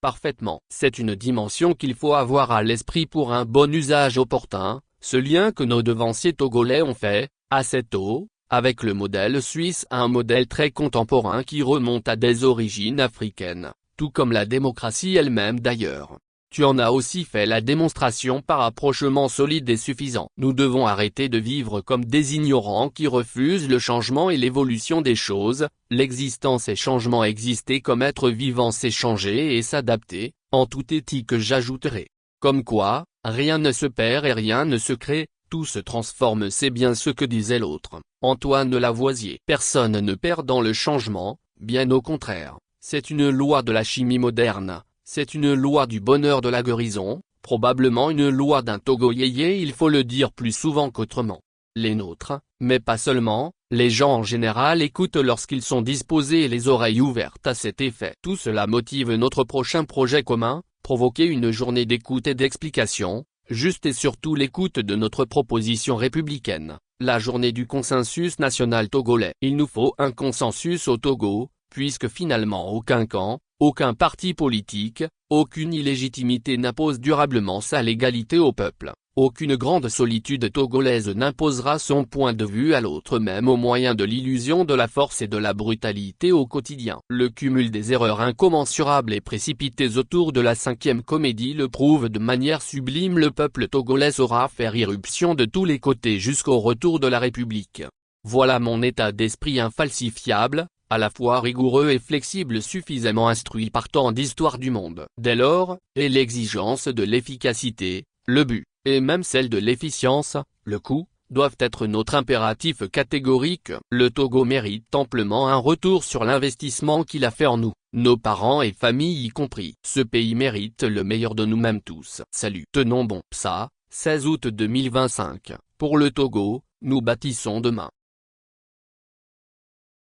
parfaitement. C'est une dimension qu'il faut avoir à l'esprit pour un bon usage opportun, ce lien que nos devanciers togolais ont fait, assez tôt, avec le modèle suisse, un modèle très contemporain qui remonte à des origines africaines, tout comme la démocratie elle-même d'ailleurs. Tu en as aussi fait la démonstration par rapprochement solide et suffisant. Nous devons arrêter de vivre comme des ignorants qui refusent le changement et l'évolution des choses. L'existence et changement, exister comme être vivant, c'est changer et s'adapter, en toute éthique j'ajouterai. Comme quoi, rien ne se perd et rien ne se crée, tout se transforme, c'est bien ce que disait l'autre, Antoine Lavoisier. Personne ne perd dans le changement, bien au contraire, c'est une loi de la chimie moderne. C'est une loi du bonheur de la guérison, probablement une loi d'un Togo yéyé, il faut le dire plus souvent qu'autrement. Les nôtres, mais pas seulement, les gens en général écoutent lorsqu'ils sont disposés et les oreilles ouvertes à cet effet. Tout cela motive notre prochain projet commun, provoquer une journée d'écoute et d'explication, juste et surtout l'écoute de notre proposition républicaine, la journée du consensus national togolais. Il nous faut un consensus au Togo, puisque finalement aucun camp, aucun parti politique, aucune illégitimité n'impose durablement sa légalité au peuple. Aucune grande solitude togolaise n'imposera son point de vue à l'autre, même au moyen de l'illusion de la force et de la brutalité au quotidien. Le cumul des erreurs incommensurables et précipitées autour de la 5e comédie le prouve de manière sublime. Le peuple togolais saura faire irruption de tous les côtés jusqu'au retour de la République. Voilà mon état d'esprit infalsifiable, à la fois rigoureux et flexible, suffisamment instruit par tant d'histoires du monde. Dès lors, et l'exigence de l'efficacité, le but, et même celle de l'efficience, le coût, doivent être notre impératif catégorique. Le Togo mérite amplement un retour sur l'investissement qu'il a fait en nous, nos parents et familles y compris. Ce pays mérite le meilleur de nous-mêmes tous. Salut. Tenons bon. Ça, 16 août 2025. Pour le Togo, nous bâtissons demain.